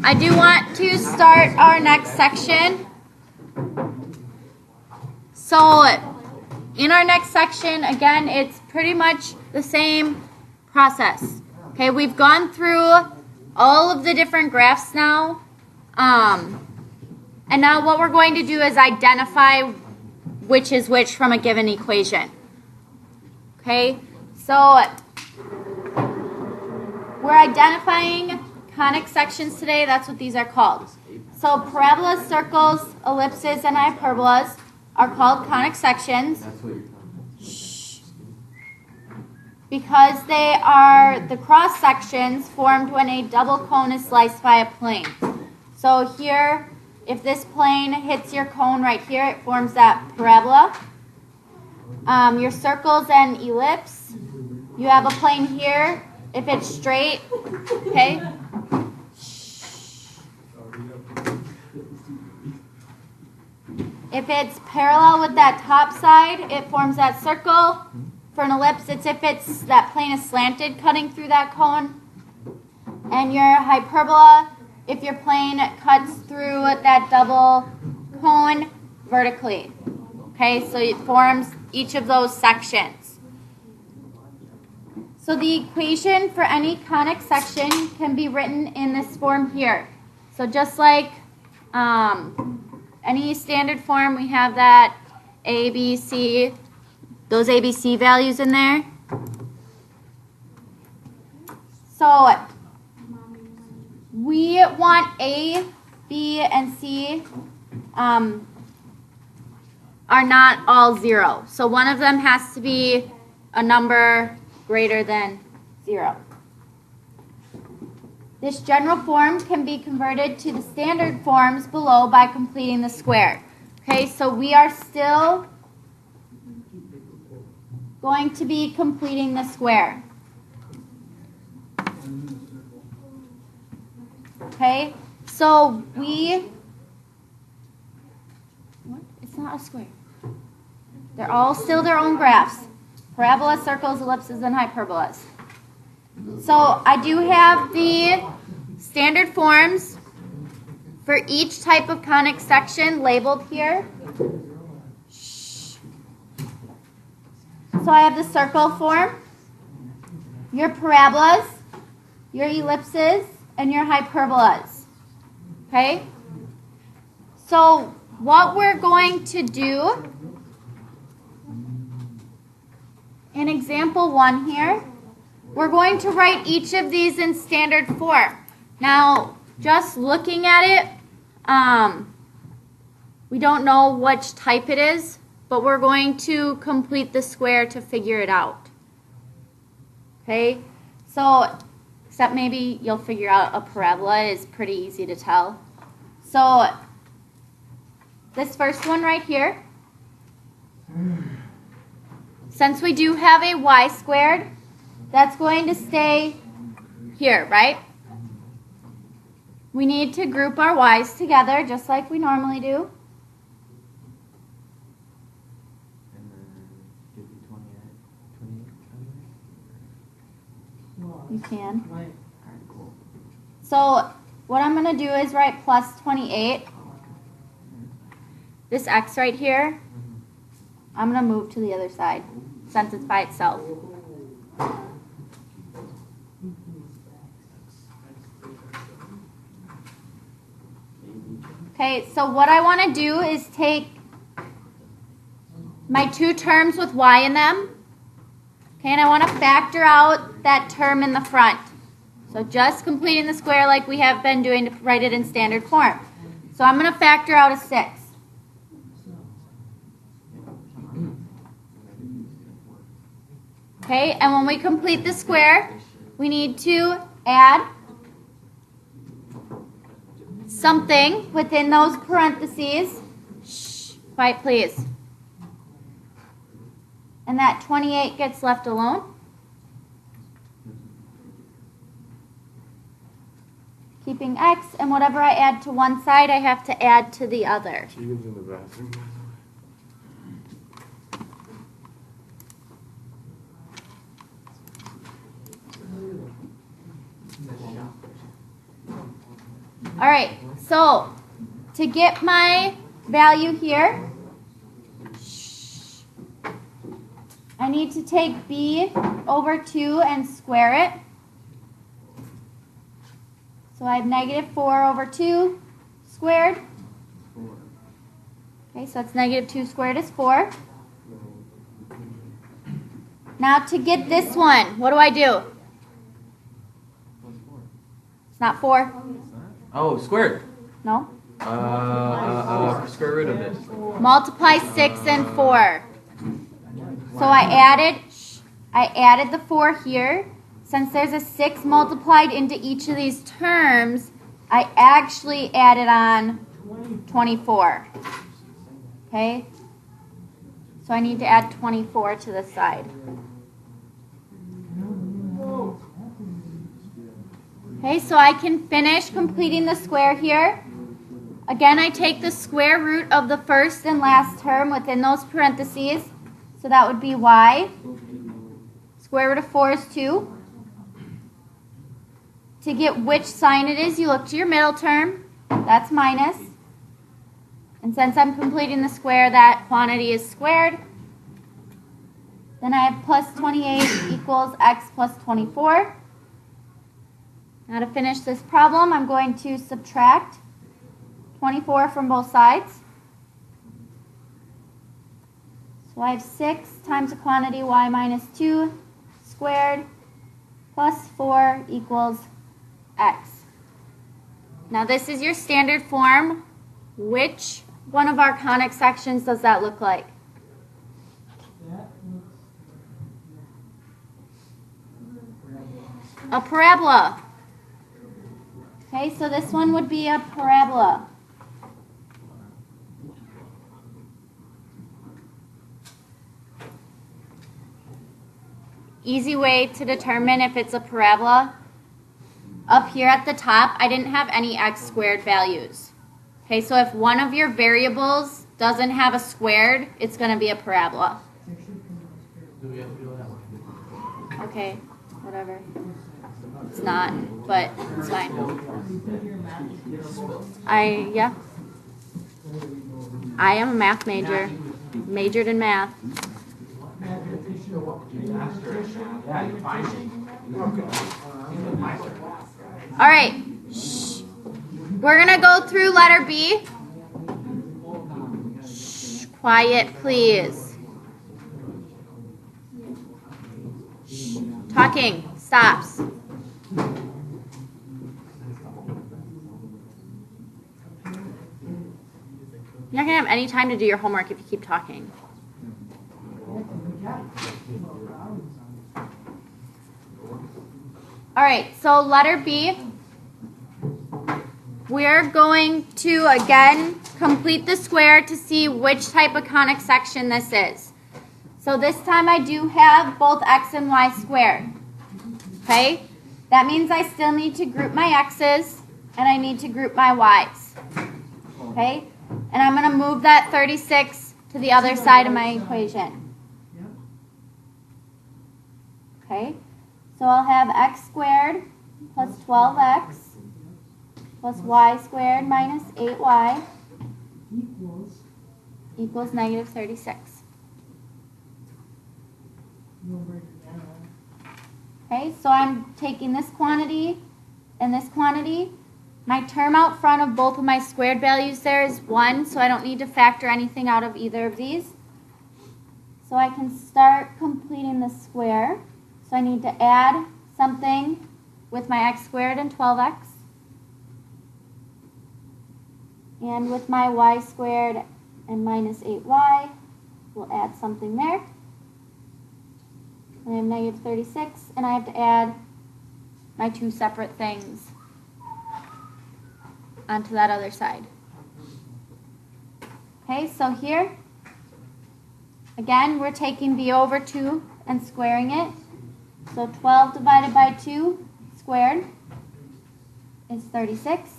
I do want to start our next section. So in our next section, again, it's pretty much the same process. Okay, we've gone through all of the different graphs now. And now what we're going to do is identify which is which from a given equation. Okay, so we're identifying conic sections today. That's what these are called. So parabolas, circles, ellipses, and hyperbolas are called conic sections because they are the cross sections formed when a double cone is sliced by a plane. So here, if this plane hits your cone right here, it forms that parabola. Your circles and ellipse, you have a plane here. If it's straight, okay. If it's parallel with that top side, it forms that circle. For an ellipse, it's if it's that plane is slanted cutting through that cone. And your hyperbola, if your plane cuts through that double cone vertically. Okay, so it forms each of those sections. So the equation for any conic section can be written in this form here. So just like any standard form, we have that A, B, C, those A, B, C values in there. So we want A, B, and C are not all 0. So one of them has to be a number greater than 0. This general form can be converted to the standard forms below by completing the square. Okay, so we are still going to be completing the square. Okay, so it's not a square. They're all still their own graphs. Parabolas, circles, ellipses, and hyperbolas. So I do have the standard forms for each type of conic section labeled here. So I have the circle form, your parabolas, your ellipses, and your hyperbolas. Okay? So what we're going to do in example 1 here, we're going to write each of these in standard form. Now, just looking at it, we don't know which type it is, but we're going to complete the square to figure it out. Okay? So, except maybe you'll figure out a parabola is pretty easy to tell. So, this first one right here, since we do have a y squared, that's going to stay here, right? We need to group our y's together just like we normally do. You can. So what I'm going to do is write plus 28. This x right here, I'm going to move to the other side since it's by itself. Okay, so what I want to do is take my two terms with y in them. Okay, and I want to factor out that term in the front. So just completing the square like we have been doing to write it in standard form. So I'm going to factor out a 6. Okay, and when we complete the square, we need to add something within those parentheses. Shh, quiet please. And that 28 gets left alone. Keeping x, and whatever I add to one side, I have to add to the other. She lives in the bathroom, by the way. All right, so to get my value here, I need to take b over 2 and square it. So I have negative 4 over 2 squared. Okay, so it's negative 2 squared is 4. Now to get this one, what do I do? It's not 4. Oh, squared. No. Square root of it. Multiply 6 and 4. So I added the 4 here. Since there's a 6 multiplied into each of these terms, I actually added on 24. Okay? So I need to add 24 to the side. Okay, so I can finish completing the square here. Again, I take the square root of the first and last term within those parentheses. So that would be y. Square root of 4 is 2. To get which sign it is, you look to your middle term. That's minus. And since I'm completing the square, that quantity is squared. Then I have plus 28 equals x plus 24. Now to finish this problem, I'm going to subtract 24 from both sides. So I have 6 times the quantity y minus 2 squared plus 4 equals x. Now this is your standard form. Which one of our conic sections does that look like? A parabola. Okay, so this one would be a parabola. Easy way to determine if it's a parabola. Up here at the top, I didn't have any x squared values. Okay, so if one of your variables doesn't have a squared, it's going to be a parabola. Okay, whatever. It's not, but it's fine. Yeah. I am a math major. Majored in math. All right. Shh. We're going to go through letter B. Shh. Quiet, please. Shh. Talking stops. You're not going to have any time to do your homework if you keep talking. All right, so letter B. We're going to, again, complete the square to see which type of conic section this is. So this time I do have both x and y squared. Okay? That means I still need to group my x's and I need to group my y's. Okay? And I'm going to move that 36 to the other side of my equation. Okay? So I'll have x squared plus 12x plus y squared minus 8y equals negative 36. Okay, so I'm taking this quantity and this quantity. My term out front of both of my squared values there is 1, so I don't need to factor anything out of either of these. So I can start completing the square. So I need to add something with my x squared and 12x. And with my y squared and minus 8y, we'll add something there. And I have negative 36, and I have to add my two separate things onto that other side. Okay, so here, again, we're taking b over 2 and squaring it. So 12 divided by 2 squared is 36.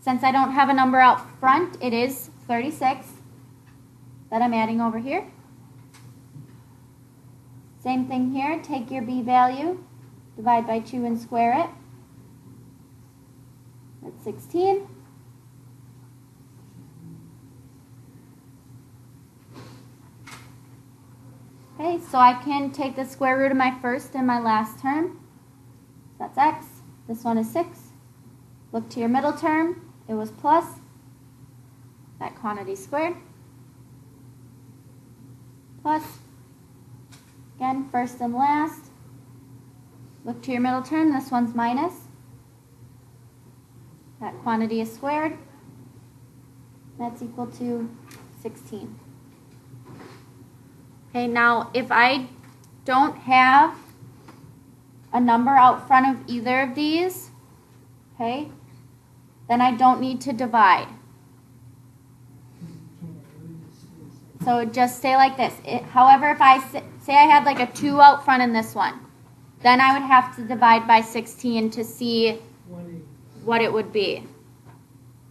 Since I don't have a number out front, it is 36 that I'm adding over here. Same thing here. Take your b value, divide by 2 and square it. That's 16. Okay, so I can take the square root of my first and my last term. That's x. This one is 6. Look to your middle term. It was plus that quantity squared. Plus, again, first and last. Look to your middle term. This one's minus. That quantity is squared. That's equal to 16. Okay, now if I don't have a number out front of either of these, okay, then I don't need to divide. So it just stay like this. However, if I say I had like a 2 out front in this one, then I would have to divide by 16 to see what it would be.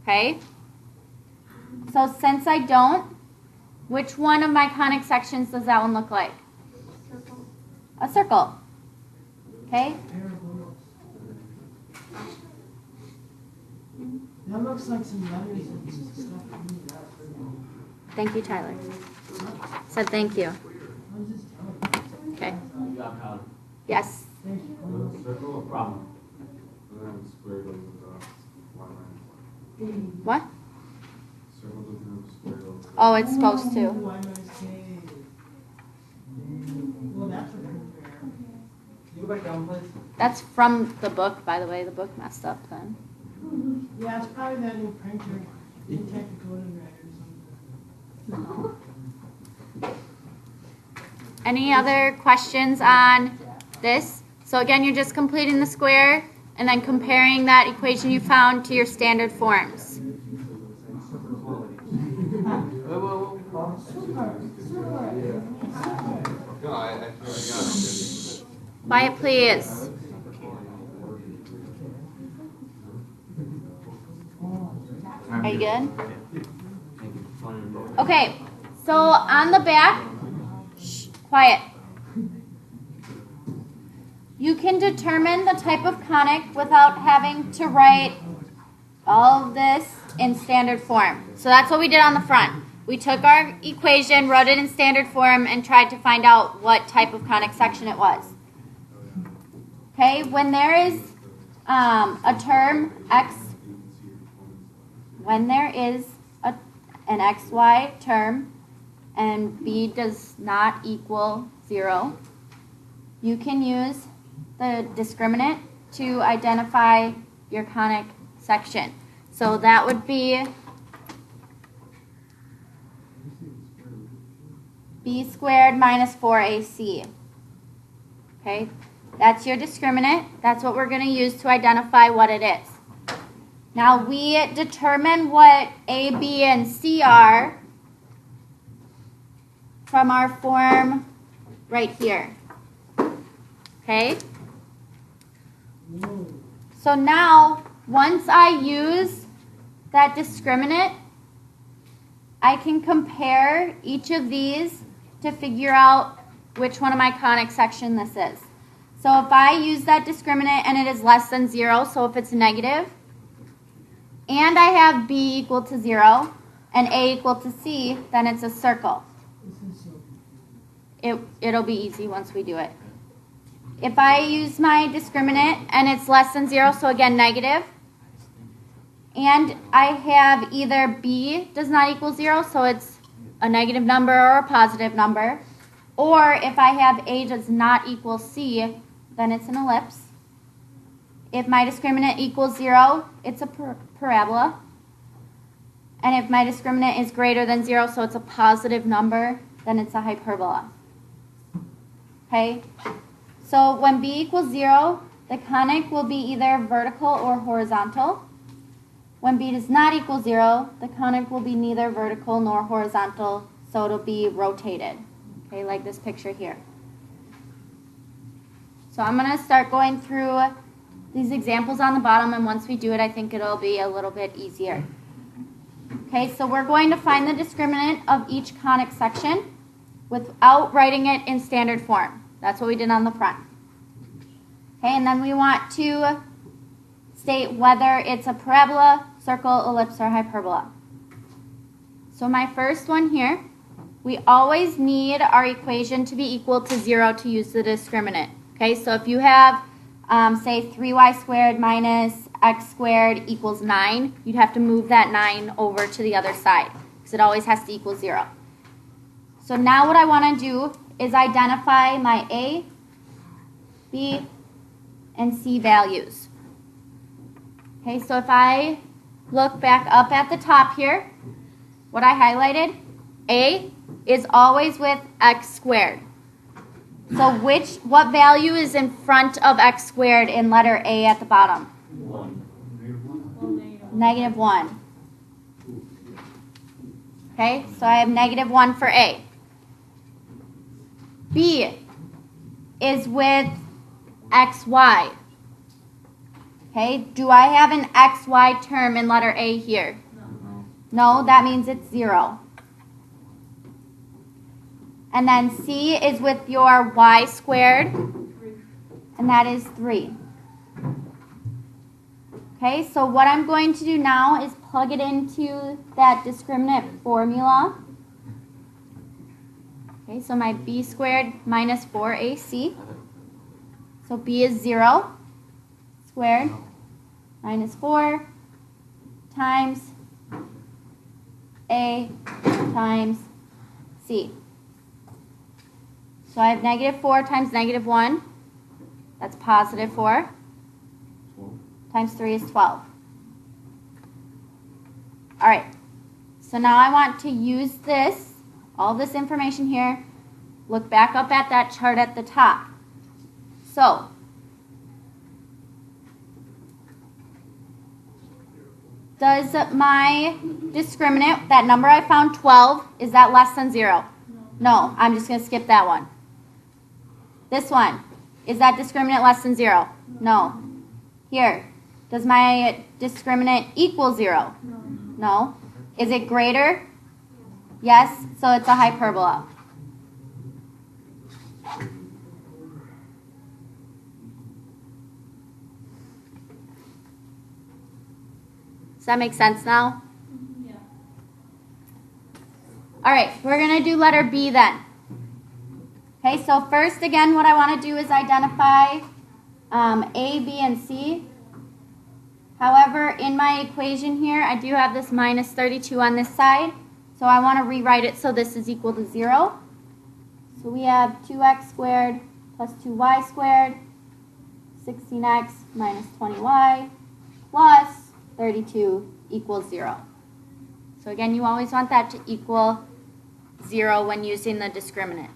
Okay? So since I don't, which one of my conic sections does that one look like? A circle. Okay? That looks like some letters and stuff. Thank you, Tyler. Said thank you. Okay. You got power. Yes. Circle or problem? What? Circle doesn't have square root. Oh, it's supposed to. Y minus K. Well, that's what I'm Can you go back down, please? That's from the book, by the way. The book messed up then. Yeah, it's probably that new printer. Detect the code and write or something. Any other questions on this? So again, you're just completing the square and then comparing that equation you found to your standard forms. No, I got it. Quiet, please. Are you good? Okay, so on the back, shh, quiet. You can determine the type of conic without having to write all of this in standard form. So that's what we did on the front. We took our equation, wrote it in standard form, and tried to find out what type of conic section it was. Okay, when there is a term x, when there is an xy term and b does not equal 0, you can use the discriminant to identify your conic section. So that would be b squared minus 4ac. Okay, that's your discriminant. That's what we're going to use to identify what it is. Now we determine what a, b, and c are from our form right here. Okay? So now, once I use that discriminant, I can compare each of these to figure out which one of my conic section this is. So if I use that discriminant and it is less than 0, so if it's negative, and I have b equal to 0 and a equal to c, then it's a circle. It'll be easy once we do it. If I use my discriminant and it's less than 0, so again negative, and I have either b does not equal 0, so it's a negative number or a positive number, or if I have a does not equal c, then it's an ellipse. If my discriminant equals 0, it's a parabola. And if my discriminant is greater than 0, so it's a positive number, then it's a hyperbola. Okay? So when b equals 0, the conic will be either vertical or horizontal. When b does not equal 0, the conic will be neither vertical nor horizontal, so it'll be rotated. Okay, like this picture here. So I'm going to start going through these examples on the bottom, and once we do it, I think it'll be a little bit easier. Okay, so we're going to find the discriminant of each conic section without writing it in standard form. That's what we did on the front. Okay, and then we want to state whether it's a parabola, circle, ellipse, or hyperbola. So my first one here, we always need our equation to be equal to 0 to use the discriminant. Okay, so if you have, say, 3y squared minus x squared equals 9, you'd have to move that 9 over to the other side because it always has to equal 0. So now what I want to do is identify my A, B, and C values. Okay, so if I look back up at the top here, what I highlighted, A is always with x squared. So what value is in front of x squared in letter A at the bottom? 1. Negative 1. Okay, so I have negative 1 for A. B is with xy. Okay, do I have an xy term in letter A here? No, that means it's 0. And then C is with your y squared, and that is 3. Okay, so what I'm going to do now is plug it into that discriminant formula. Okay, so my b squared minus 4ac. So b is 0 squared minus 4 times a times c. So I have negative 4 times negative 1. That's positive 4. 12. Times 3 is 12. All right. So now I want to use this, all this information here, look back up at that chart at the top. So, does my discriminant, that number I found, 12, is that less than 0? No, I'm just going to skip that one. This one, is that discriminant less than 0? No. Here, does my discriminant equal 0? No. Is it greater? Yes, so it's a hyperbola. Does that make sense now? Yeah. All right, we're going to do letter B then. Okay, so first, again, what I want to do is identify A, B, and C. However, in my equation here, I do have this minus 32 on this side. So I want to rewrite it so this is equal to 0. So we have 2x squared plus 2y squared, 16x minus 20y, plus 32 equals 0. So again, you always want that to equal 0 when using the discriminant.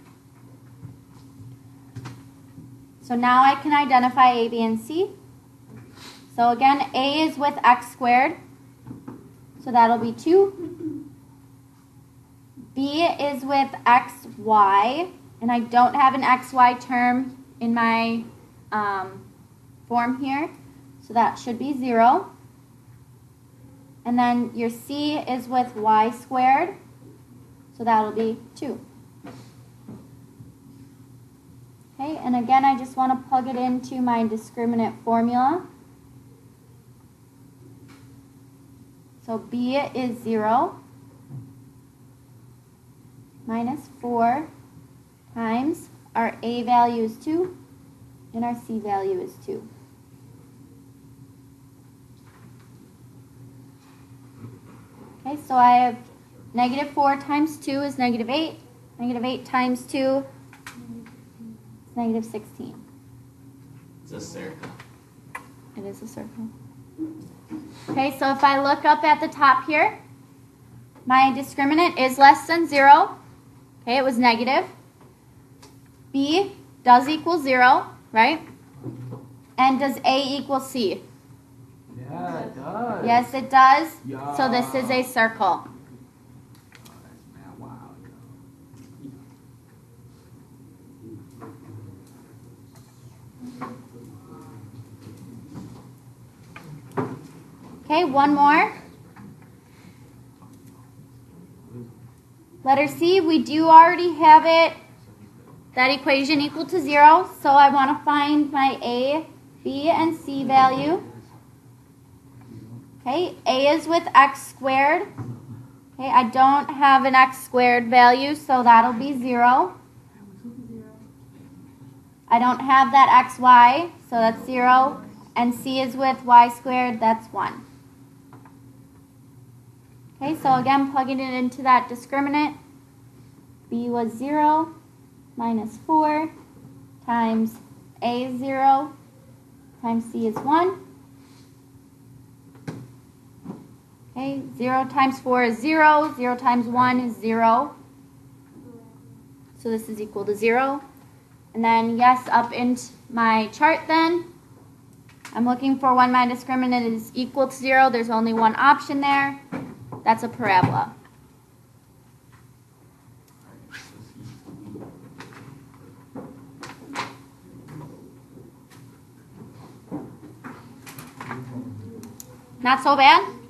So now I can identify A, B, and C. So again, A is with x squared, so that'll be 2. B is with xy, and I don't have an xy term in my form here, so that should be 0. And then your C is with y squared, so that'll be 2. Okay, and again, I just want to plug it into my discriminant formula. So B is 0 minus 4 times our A value is 2 and our C value is 2. Okay, so I have negative 4 times 2 is negative 8. Negative 8 times 2 is negative 16. It's a circle. It is a circle. Okay, so if I look up at the top here, my discriminant is less than 0. Okay, it was negative. B does equal 0, right? And does A equal C? Yeah, it does. Yes, it does. Yeah. So this is a circle. Wow. Okay, one more. Letter C, we do already have it, that equation equal to 0, so I want to find my A, B, and C value. Okay, a is with x squared. Okay, I don't have an x squared value, so that'll be 0. I don't have that xy, so that's 0. And c is with y squared, that's 1. Okay, so again, plugging it into that discriminant, b was 0 minus 4 times a is 0 times c is 1. Okay, 0 times 4 is 0. 0 times 1 is 0. So this is equal to 0. And then, yes, up into my chart then. I'm looking for when my discriminant is equal to 0. There's only one option there. That's a parabola. Not so bad?